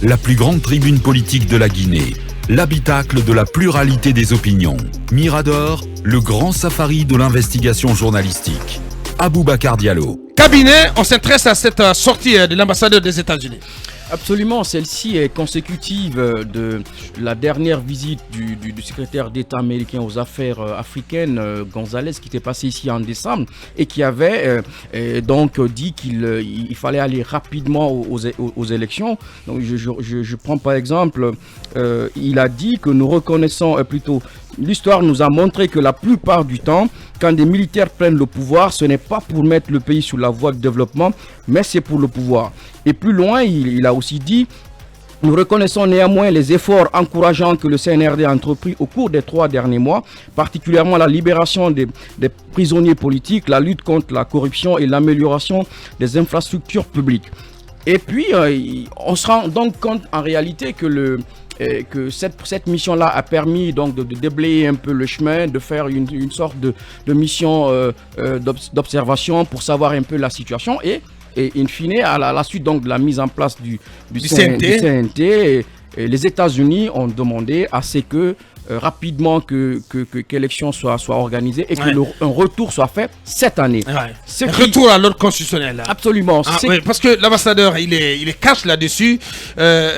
la plus grande tribune politique de la Guinée, l'habitacle de la pluralité des opinions. Mirador, le grand safari de l'investigation journalistique. Aboubacar Diallo. Cabinet, on s'intéresse à cette sortie de l'ambassadeur des États-Unis. Absolument, celle-ci est consécutive de la dernière visite du secrétaire d'État américain aux affaires africaines, González, qui était passé ici en décembre et qui avait donc dit qu'il fallait aller rapidement aux élections. Donc je prends par exemple, il a dit que nous reconnaissons plutôt... L'histoire nous a montré que la plupart du temps, quand des militaires prennent le pouvoir, ce n'est pas pour mettre le pays sur la voie de développement, mais c'est pour le pouvoir. Et plus loin, il a aussi dit: nous reconnaissons néanmoins les efforts encourageants que le CNRD a entrepris au cours des 3 derniers mois, particulièrement la libération des prisonniers politiques, la lutte contre la corruption et l'amélioration des infrastructures publiques. Et puis, on se rend donc compte en réalité que cette mission-là a permis donc de déblayer un peu le chemin, de faire une sorte de mission d'observation pour savoir un peu la situation et in fine, à la suite donc de la mise en place du CNT, les États-Unis ont demandé à ce que rapidement que l'élection soit organisée et que un retour soit fait cette année. Retour à l'ordre constitutionnel. Absolument. Parce que l'ambassadeur il est cash là-dessus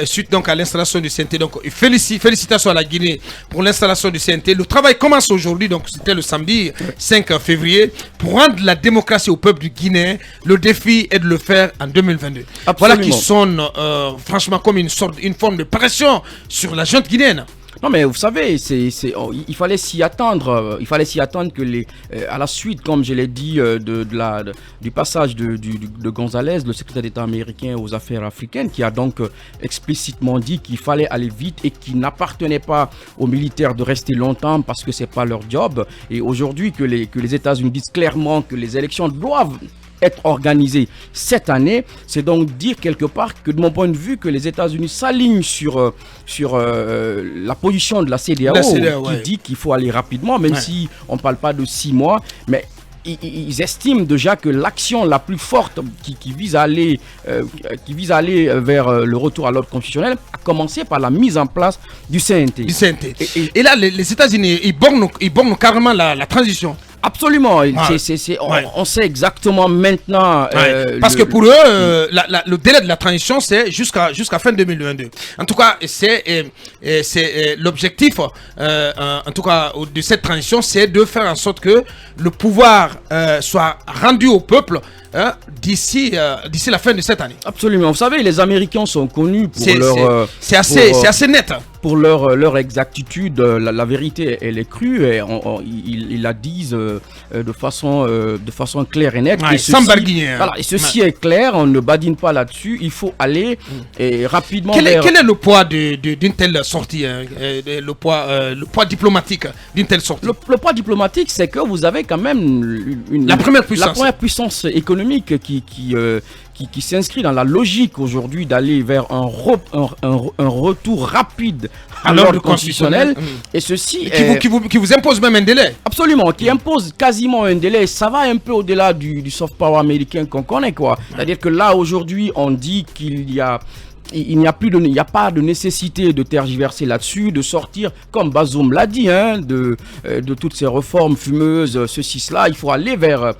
suite donc à l'installation du CNT. Donc félicitations à la Guinée pour l'installation du CNT. Le travail commence aujourd'hui, donc c'était le samedi 5 février, pour rendre la démocratie au peuple du Guinée. Le défi est de le faire en 2022. Absolument. Voilà qui sonne franchement comme une forme de pression sur la junte guinéenne. Non mais vous savez, il fallait s'y attendre. Il fallait s'y attendre que à la suite, comme je l'ai dit, du passage de González, le secrétaire d'État américain aux affaires africaines, qui a donc explicitement dit qu'il fallait aller vite et qu'il n'appartenait pas aux militaires de rester longtemps parce que c'est pas leur job. Et aujourd'hui que les États-Unis disent clairement que les élections doivent être organisé cette année, c'est donc dire quelque part que de mon point de vue que les États-Unis s'alignent sur la position de la CEDEAO qui dit qu'il faut aller rapidement, même si on ne parle pas de 6 mois, mais ils estiment déjà que l'action la plus forte qui vise à aller vers le retour à l'ordre constitutionnel a commencé par la mise en place du CNT. Et là, les États-Unis, ils bornent carrément la transition. Absolument, on sait exactement maintenant. Parce que pour eux, le délai de la transition, c'est jusqu'à fin 2022. En tout cas, c'est l'objectif, en tout cas, de cette transition, c'est de faire en sorte que le pouvoir soit rendu au peuple d'ici la fin de cette année. Absolument. Vous savez, les Américains sont connus pour leur... C'est assez net. Pour leur exactitude, la vérité, elle est crue et ils la disent de façon claire et nette. Sans barguiner. Voilà, et ceci est clair, on ne badine pas là-dessus. Il faut aller rapidement quel est le poids d'une telle sortie, le poids diplomatique d'une telle sortie? Le poids diplomatique, c'est que vous avez quand même la première puissance économique qui s'inscrit dans la logique aujourd'hui d'aller vers un retour rapide à l'ordre constitutionnel. Et ceci qui vous impose même un délai. Absolument, qui impose quasiment un délai. Ça va un peu au-delà du soft power américain qu'on connaît, quoi. C'est-à-dire que là, aujourd'hui, on dit qu'il n'y a pas de nécessité de tergiverser là-dessus, de sortir, comme Bazoum l'a dit, de toutes ces réformes fumeuses, ceci, cela. Il faut aller vers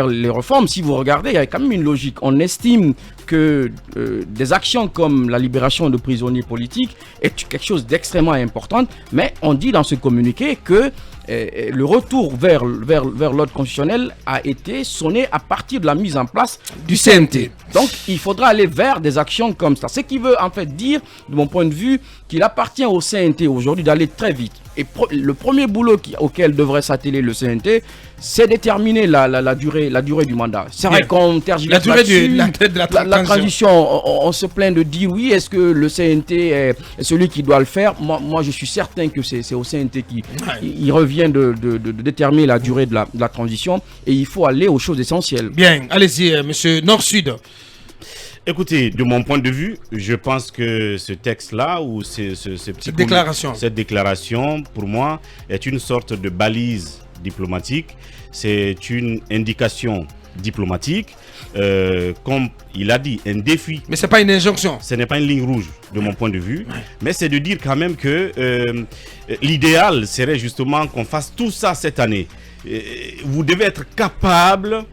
les réformes. Si vous regardez, il y a quand même une logique. On estime que des actions comme la libération de prisonniers politiques est quelque chose d'extrêmement important, mais on dit dans ce communiqué que le retour vers l'ordre constitutionnel a été sonné à partir de la mise en place du CNT. Donc il faudra aller vers des actions comme ça. Ce qui veut en fait dire, de mon point de vue, qu'il appartient au CNT aujourd'hui d'aller très vite. Et le premier boulot auquel devrait s'atteler le CNT, c'est déterminer la durée du mandat. C'est vrai qu'on tergiverse là-dessus. La transition, on se plaint de dire oui, est-ce que le CNT est celui qui doit le faire? Moi, je suis certain que c'est au CNT qui revient de déterminer la durée de la transition et il faut aller aux choses essentielles. Bien, allez-y, monsieur Nord-Sud. Écoutez, de mon point de vue, je pense que ce texte-là, ou cette déclaration, pour moi, est une sorte de balise diplomatique. C'est une indication diplomatique, comme il a dit, un défi. Mais ce n'est pas une injonction. Ce n'est pas une ligne rouge de mon point de vue, mais c'est de dire quand même que l'idéal serait justement qu'on fasse tout ça cette année. Vous devez être capable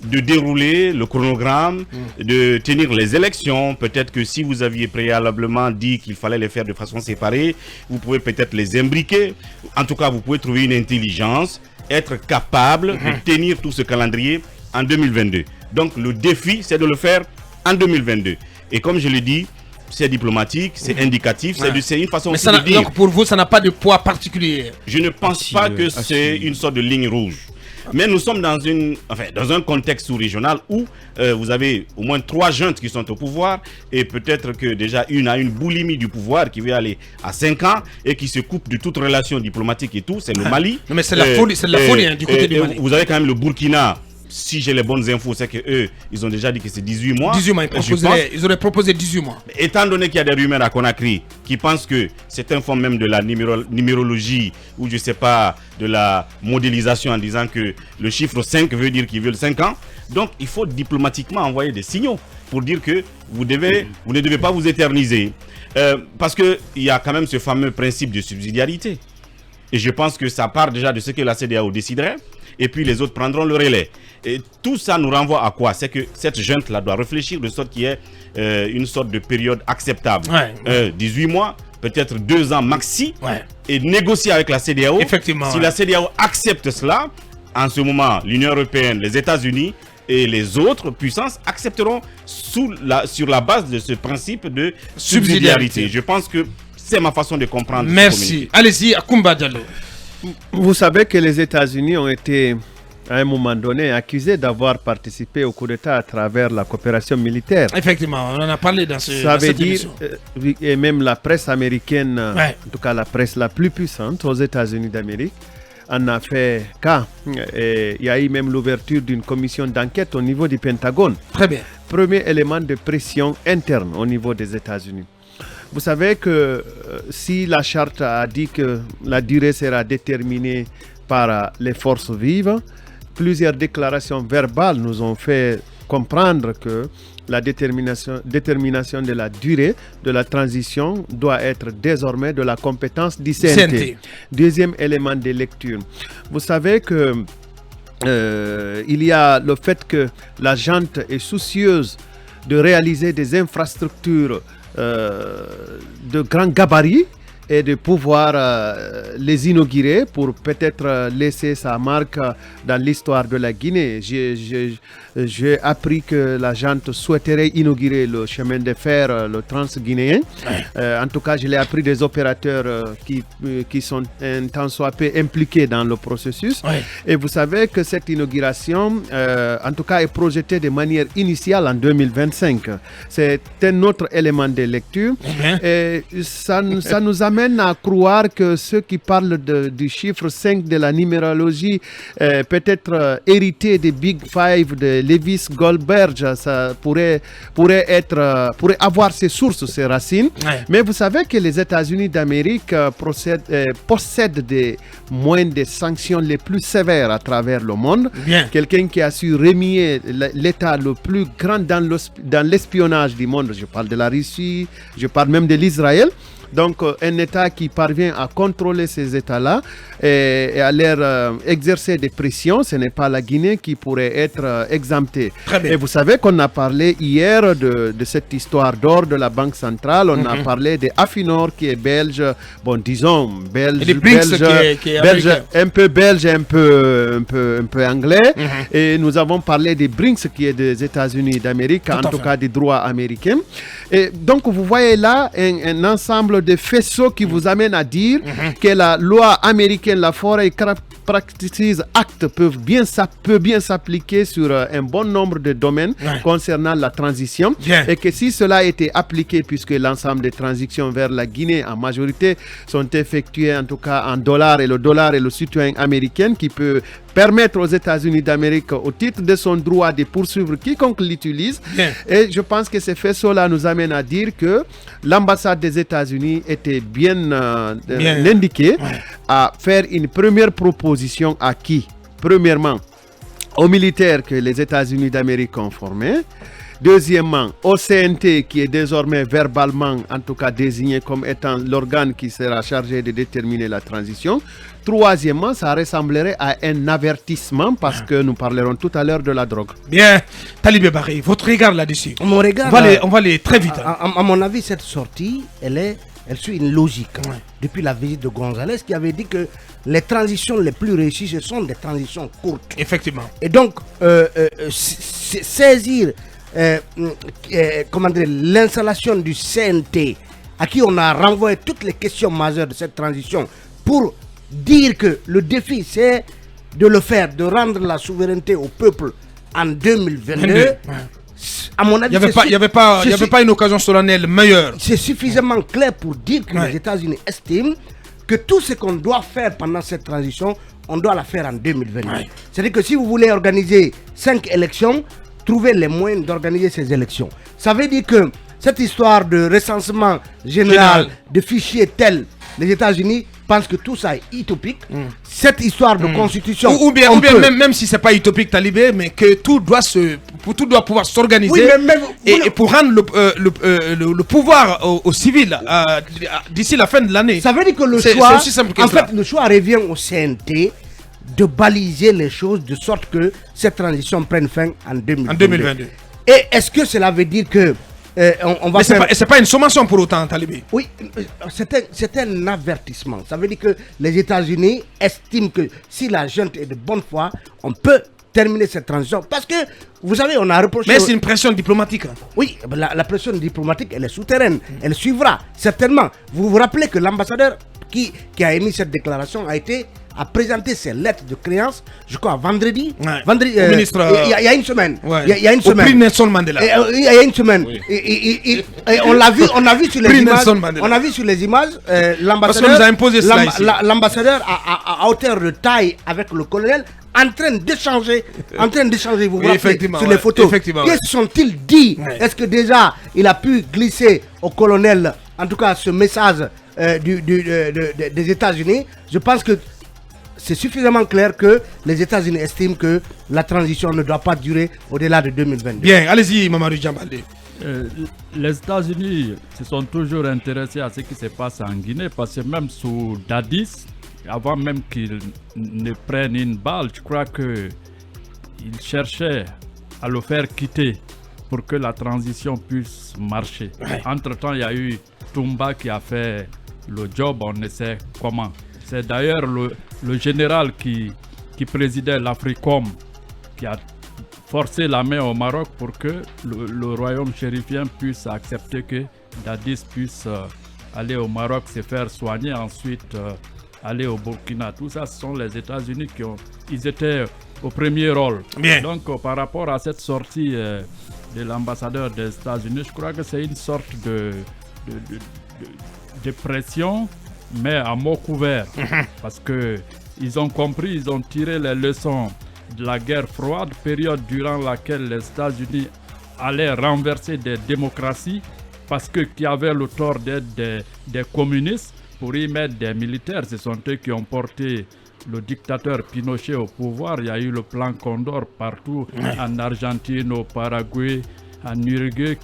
de dérouler le chronogramme, de tenir les élections. Peut-être que si vous aviez préalablement dit qu'il fallait les faire de façon séparée, vous pouvez peut-être les imbriquer. En tout cas, vous pouvez trouver une intelligence, être capable de tenir tout ce calendrier en 2022. Donc le défi, c'est de le faire en 2022. Et comme je l'ai dit, c'est diplomatique, c'est indicatif, c'est une façon de dire. Donc pour vous, ça n'a pas de poids particulier. Je ne pense pas que c'est une sorte de ligne rouge. Mais nous sommes dans un contexte sous-régional où vous avez au moins 3 juntes qui sont au pouvoir et peut-être que déjà une a une boulimie du pouvoir qui veut aller à 5 ans et qui se coupe de toute relation diplomatique et tout, c'est le Mali. Non mais c'est la folie, du côté du Mali. Vous avez quand même le Burkina. Si j'ai les bonnes infos, c'est que eux, ils ont déjà dit que c'est 18 mois. 18 mois, ils auraient proposé 18 mois. Étant donné qu'il y a des rumeurs à Conakry qui pensent que c'est un forme même de la numérologie ou je sais pas, de la modélisation en disant que le chiffre 5 veut dire qu'ils veulent 5 ans. Donc il faut diplomatiquement envoyer des signaux pour dire que vous ne devez pas vous éterniser. Parce qu'il y a quand même ce fameux principe de subsidiarité. Et je pense que ça part déjà de ce que la CEDEAO déciderait. Et puis les autres prendront le relais. Et tout ça nous renvoie à quoi? C'est que cette junte-là doit réfléchir de sorte qu'il y ait une sorte de période acceptable. 18 mois, peut-être 2 ans maxi, et négocier avec la CEDEAO. Effectivement. Si la CEDEAO accepte cela, en ce moment, l'Union européenne, les États-Unis et les autres puissances accepteront sur la base de ce principe de subsidiarité. Je pense que c'est ma façon de comprendre. Merci. Allez-y, Akoumba Diallo. Vous savez que les États-Unis ont été, à un moment donné, accusés d'avoir participé au coup d'État à travers la coopération militaire. Effectivement, on en a parlé dans ça veut dire, et même la presse américaine, en tout cas la presse la plus puissante aux États-Unis d'Amérique, en a fait cas. Il y a eu même l'ouverture d'une commission d'enquête au niveau du Pentagone. Très bien. Premier élément de pression interne au niveau des États-Unis. Vous savez que si la charte a dit que la durée sera déterminée par les forces vives, plusieurs déclarations verbales nous ont fait comprendre que la détermination de la durée de la transition doit être désormais de la compétence du CNT. Deuxième élément de lecture. Vous savez que il y a le fait que la junte est soucieuse de réaliser des infrastructures de grand gabarit et de pouvoir les inaugurer pour peut-être laisser sa marque dans l'histoire de la Guinée. J'ai appris que la junte souhaiterait inaugurer le chemin de fer, le transguinéen. En tout cas, je l'ai appris des opérateurs qui sont un tant soit peu impliqués dans le processus. Et vous savez que cette inauguration, en tout cas, est projetée de manière initiale en 2025. C'est un autre élément de lecture. Et ça nous amène à croire que ceux qui parlent du chiffre 5 de la numérologie, peut-être hérité des Big Five de Lewis Goldberg, ça pourrait avoir ses sources, ses racines. Mais vous savez que les États-Unis d'Amérique possèdent des moyens de sanctions les plus sévères à travers le monde. Quelqu'un qui a su remuer l'État le plus grand dans l'espionnage du monde. Je parle de la Russie, je parle même de l'Israël. Donc, un État qui parvient à contrôler ces États-là et à leur exercer des pressions, ce n'est pas la Guinée qui pourrait être exemptée. Et vous savez qu'on a parlé hier de cette histoire d'or de la Banque centrale. On a parlé de Afinor qui est belge, bon, disons, belge, un peu belge, un peu anglais. Et nous avons parlé des BRICS qui est des États-Unis d'Amérique, en tout cas des droits américains. Et donc, vous voyez là un ensemble de faisceaux qui vous amènent à dire que la loi américaine, la Forest Practices Act peut bien s'appliquer sur un bon nombre de domaines concernant la transition et que si cela était appliqué, puisque l'ensemble des transitions vers la Guinée en majorité sont effectuées en tout cas en dollars et le dollar est le citoyen américain qui peut permettre aux États-Unis d'Amérique au titre de son droit de poursuivre quiconque l'utilise. Et je pense que ces faisceaux-là nous amènent à dire que l'ambassade des États-Unis était bien indiquée à faire une première proposition à qui? Premièrement, aux militaires que les États-Unis d'Amérique ont formés. Deuxièmement, au CNT qui est désormais verbalement, en tout cas désigné comme étant l'organe qui sera chargé de déterminer la transition. Troisièmement, ça ressemblerait à un avertissement parce que nous parlerons tout à l'heure de la drogue. Bien, Talibé Barry, votre regard là-dessus? Mon regard, on va aller très vite. À mon avis, cette sortie, elle suit une logique. Depuis la visite de González qui avait dit que les transitions les plus réussies, ce sont des transitions courtes. Effectivement. Et donc, saisir comment dire, l'installation du CNT, à qui on a renvoyé toutes les questions majeures de cette transition, pour dire que le défi, c'est de le faire, de rendre la souveraineté au peuple en 2022. À mon avis, il n'y avait pas une occasion solennelle meilleure. C'est suffisamment clair pour dire que les États-Unis estiment que tout ce qu'on doit faire pendant cette transition, on doit la faire en 2022. C'est-à-dire que si vous voulez organiser 5 élections, trouvez les moyens d'organiser ces élections. Ça veut dire que cette histoire de recensement général de fichiers tels, les États-Unis pensent que tout ça est utopique. Cette histoire de constitution, ou bien même si c'est pas utopique, Talibé, mais que tout doit pouvoir s'organiser, et pour rendre le pouvoir au civil d'ici la fin de l'année. Ça veut dire que le choix revient au CNT de baliser les choses de sorte que cette transition prenne fin en 2022. Et est-ce que cela veut dire que on va c'est pas une sommation pour autant, Talibé? Oui, c'est un avertissement. Ça veut dire que les États-Unis estiment que si la junte est de bonne foi, on peut terminer cette transition. Parce que, vous savez, on a reproché... Mais c'est une pression diplomatique. Oui, la pression diplomatique, elle est souterraine. Elle suivra, certainement. Vous vous rappelez que l'ambassadeur qui a émis cette déclaration a présenté ses lettres de créance, je crois, vendredi. Au ministre... Il y a une semaine. Il y a une semaine. Au prix Nelson Mandela. Il y a une semaine. Et on l'a vu sur les images. On a vu sur les images l'ambassadeur... Parce qu'on nous a imposé cela ici. L'ambassadeur à hauteur de taille avec le colonel, en train d'échanger, vous vous rappelez, sur les photos. Qu'est-ce sont-ils dit? Est-ce que déjà, il a pu glisser au colonel, en tout cas, ce message des États-Unis? Je pense que c'est suffisamment clair que les États-Unis estiment que la transition ne doit pas durer au-delà de 2022. Bien, allez-y, Mamadou Djambaldé. Les États-Unis se sont toujours intéressés à ce qui se passe en Guinée, parce que même sous Dadis, avant même qu'ils ne prennent une balle, je crois qu'ils cherchaient à le faire quitter pour que la transition puisse marcher. Entre-temps, il y a eu Toumba qui a fait le job, on ne sait comment. C'est d'ailleurs le général qui présidait l'Africom qui a forcé la main au Maroc pour que le royaume chérifien puisse accepter que Dadis puisse aller au Maroc se faire soigner, ensuite aller au Burkina. Tout ça, ce sont les États-Unis ils étaient au premier rôle. Bien. Donc par rapport à cette sortie de l'ambassadeur des États-Unis, je crois que c'est une sorte de pression, mais à mots couverts, parce que ils ont compris, ils ont tiré les leçons de la guerre froide, période durant laquelle les États-Unis allaient renverser des démocraties parce que qui avaient le tort d'être des communistes pour y mettre des militaires. Ce sont eux qui ont porté le dictateur Pinochet au pouvoir. Il y a eu le plan Condor partout, en Argentine, au Paraguay, en Uruguay.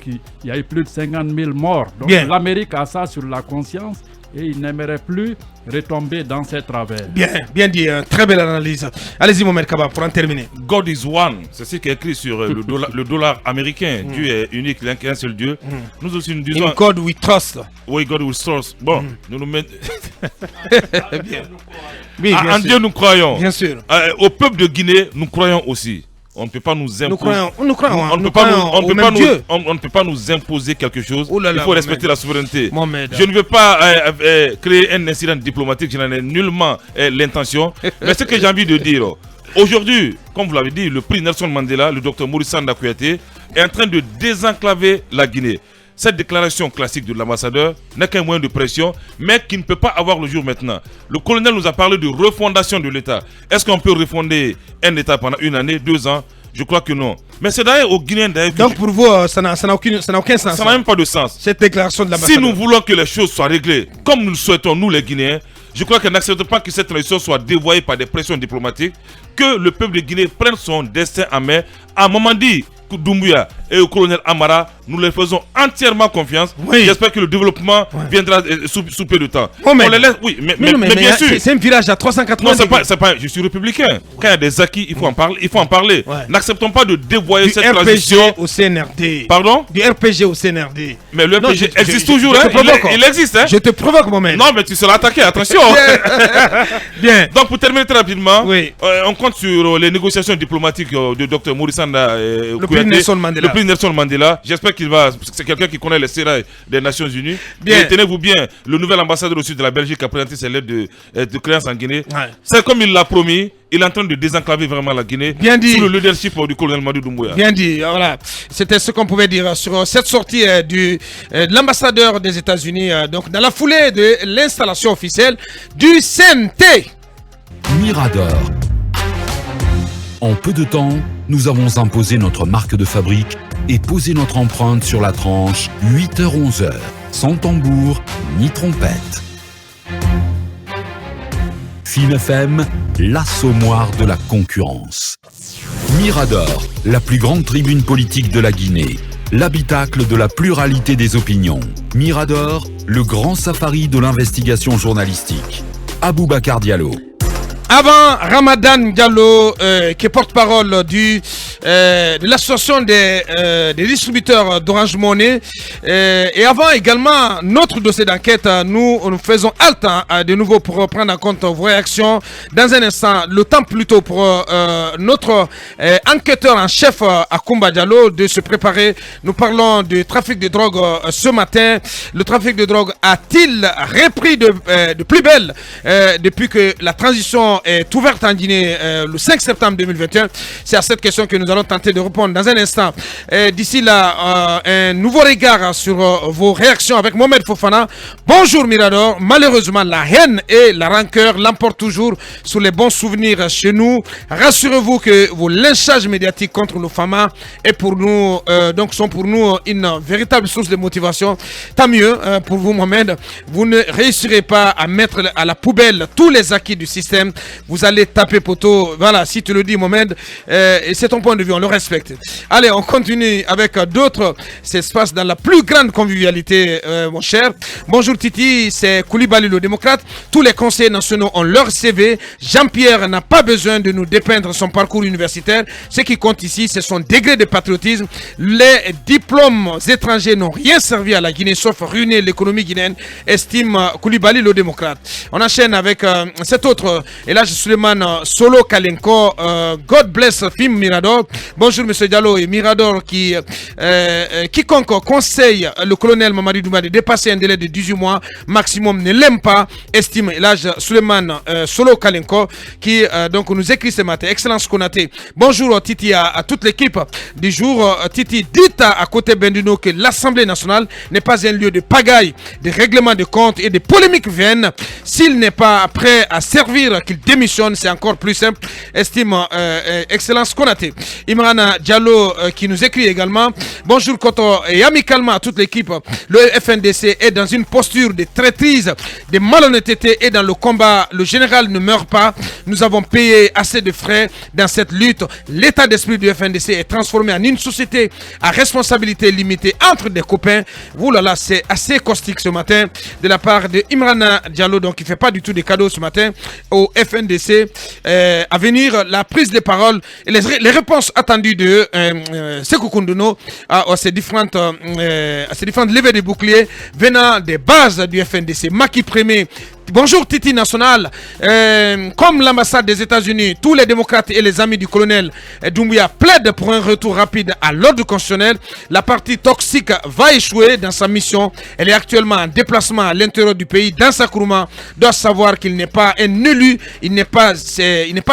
Il y a eu plus de 50 000 morts. Donc l'Amérique a ça sur la conscience et il n'aimerait plus retomber dans ses travers. Bien dit, très belle analyse. Allez-y, Mohamed Kaba, pour en terminer. God is one, c'est ce qui est écrit sur le dollar américain. Dieu est unique, il n'y a qu'un seul Dieu. Nous aussi nous disons... In God we trust. Oui, God we trust. Bon, nous mettons... Oui, en Dieu nous croyons. Bien sûr. Au peuple de Guinée, nous croyons aussi. On ne peut pas nous imposer. On ne peut pas nous imposer quelque chose. Il faut respecter la souveraineté. Je ne veux pas créer un incident diplomatique. Je n'en ai nullement l'intention. Mais ce que j'ai envie de dire, aujourd'hui, comme vous l'avez dit, le prix Nelson Mandela, le docteur Maurice Sanda Kouyaté, est en train de désenclaver la Guinée. Cette déclaration classique de l'ambassadeur n'est qu'un moyen de pression, mais qui ne peut pas avoir le jour maintenant. Le colonel nous a parlé de refondation de l'État. Est-ce qu'on peut refonder un État pendant 1 année, 2 ans? Je crois que non. Mais c'est d'ailleurs aux Guinéens d'ailleurs. Donc pour vous, ça n'a aucun sens. Ça n'a même pas de sens. Cette déclaration de l'ambassadeur. Si nous voulons que les choses soient réglées, comme nous le souhaitons, nous les Guinéens, Je crois qu'elle n'accepte pas que cette transition soit dévoyée par des pressions diplomatiques, que le peuple de Guinée prenne son destin en main. À Mamadi Doumbouya et au colonel Amara, nous leur faisons entièrement confiance. Oui. J'espère que le développement viendra sous peu de temps. Oh, mais, on les laisse, oui, mais bien sûr. C'est un virage à 380 degrés. C'est pas, je suis républicain. Quand il y a des acquis, il faut en parler. Ouais. N'acceptons pas de dévoyer cette transition. Au CNRD. Pardon? Du RPG au CNRD. Mais le RPG existe toujours. Il existe. Hein? Je te provoque, moi-même. Non, mais tu seras attaqué, attention. Bien. Donc, pour terminer très rapidement, on compte sur les négociations diplomatiques de Dr Maurice Anda le prix Nelson Mandela. J'espère qu'il va. C'est quelqu'un qui connaît les sérails des Nations Unies. Bien. Et tenez-vous bien, le nouvel ambassadeur au sud de la Belgique a présenté ses lettres de créance en Guinée. Ouais. C'est comme il l'a promis. Il est en train de désenclaver vraiment la Guinée. Bien dit. Sous le leadership du colonel Mamadi Doumbouya. Bien dit. Voilà. C'était ce qu'on pouvait dire sur cette sortie de l'ambassadeur des États-Unis. Donc, dans la foulée de l'installation officielle du CNT. Mirador. En peu de temps, nous avons imposé notre marque de fabrique et posé notre empreinte sur la tranche 8h-11h, sans tambour ni trompette. Fine FM, l'assommoir de la concurrence. Mirador, la plus grande tribune politique de la Guinée, l'habitacle de la pluralité des opinions. Mirador, le grand safari de l'investigation journalistique. Aboubacar Diallo. Avant Ramadan Diallo, qui est porte-parole de l'association des distributeurs d'Orange Money, et avant également notre dossier d'enquête, nous faisons halte de nouveau pour prendre en compte vos réactions. Dans un instant, le temps plutôt pour notre enquêteur en chef Akoumba Diallo de se préparer. Nous parlons du trafic de drogue ce matin. Le trafic de drogue a-t-il repris de plus belle depuis que la transition est ouverte en Guinée le 5 septembre 2021? C'est à cette question que nous allons tenter de répondre dans un instant. D'ici là, un nouveau regard sur vos réactions avec Mohamed Fofana. Bonjour Mirador. Malheureusement, la haine et la rancœur l'emportent toujours sur les bons souvenirs chez nous. Rassurez-vous que vos lynchages médiatiques contre le Fama est pour nous, sont pour nous une véritable source de motivation. Tant mieux pour vous, Mohamed. Vous ne réussirez pas à mettre à la poubelle tous les acquis du système. Vous allez taper poteau. Voilà, si tu le dis, Mohamed, et c'est ton point de vue, on le respecte. Allez, on continue avec d'autres. Ça se passe dans la plus grande convivialité, mon cher. Bonjour Titi, c'est Koulibaly le démocrate. Tous les conseillers nationaux ont leur CV. Jean-Pierre n'a pas besoin de nous dépeindre son parcours universitaire. Ce qui compte ici, c'est son degré de patriotisme. Les diplômes étrangers n'ont rien servi à la Guinée, sauf ruiner l'économie guinéenne, estime Koulibaly le démocrate. On enchaîne avec cet autre. Et là, Suleiman Solo Kalenko, God bless Film Mirador. Bonjour Monsieur Diallo et Mirador quiconque conseille le colonel Mamadi Doumbouya de dépasser un délai de 18 mois maximum ne l'aime pas, estime l'âge Suleiman Solo Kalenko qui donc nous écrit ce matin. Excellence Konaté. Bonjour Titi à toute l'équipe du jour. Titi, dites à côté Benduno que l'Assemblée nationale n'est pas un lieu de pagaille, de règlement de comptes et de polémiques vaines. S'il n'est pas prêt à servir, qu'il démissionne, c'est encore plus simple, estime Excellence Konaté. Imran Diallo qui nous écrit également. Bonjour Koto et amicalement à toute l'équipe. Le FNDC est dans une posture de traîtrise, de malhonnêteté et dans le combat. Le général ne meurt pas. Nous avons payé assez de frais dans cette lutte. L'état d'esprit du FNDC est transformé en une société à responsabilité limitée entre des copains. Vous là, c'est assez caustique ce matin de la part de Imran Diallo, donc il ne fait pas du tout des cadeaux ce matin au FNDC. À venir, la prise de parole et les réponses attendues de Sékou Koundono à ces différentes levées de boucliers venant des bases du FNDC. Maki Prémé. Bonjour Titi National. Comme l'ambassade des États-Unis, tous les démocrates et les amis du colonel Doumbouya plaident pour un retour rapide à l'ordre constitutionnel. La partie toxique va échouer dans sa mission. Elle est actuellement en déplacement à l'intérieur du pays. Dans sa Kourouma, doit savoir qu'il n'est pas un élu, il n'est pas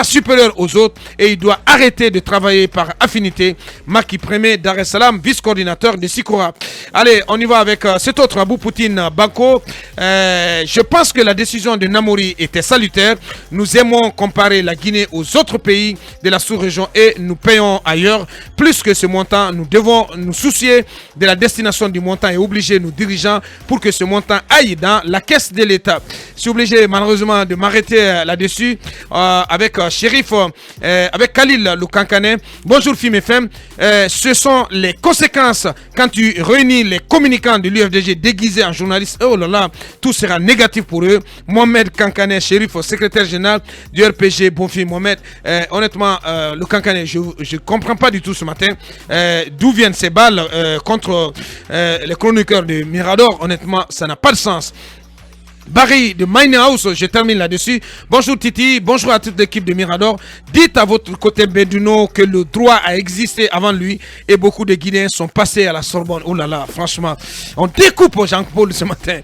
supérieur aux autres et il doit arrêter de travailler par affinité. Maki Prémé Dar es Salaam, vice-coordinateur de Sikora. Allez, on y va avec cet autre Abou Poutine Banco. Je pense que la décision décision de Namori était salutaire. Nous aimons comparer la Guinée aux autres pays de la sous-région et nous payons ailleurs plus que ce montant. Nous devons nous soucier de la destination du montant et obliger nos dirigeants pour que ce montant aille dans la caisse de l'État. Je suis obligé malheureusement de m'arrêter là-dessus avec Chérif, avec Khalil Loukankane. Bonjour Film FM. Ce sont les conséquences quand tu réunis les communicants de l'UFDG déguisés en journalistes. Oh là là, tout sera négatif pour eux. Mohamed Kankane, Chérif, secrétaire général du RPG. Bon film Mohamed. Honnêtement, Loukankane, je ne comprends pas du tout ce matin d'où viennent ces balles contre les chroniqueurs de Mirador. Honnêtement, ça n'a pas de sens. Barry de Minehouse, je termine là-dessus. Bonjour Titi, bonjour à toute l'équipe de Mirador. Dites à votre côté Béduno que le droit a existé avant lui et beaucoup de Guinéens sont passés à la Sorbonne. Oh là là, franchement, on découpe Jean-Paul ce matin.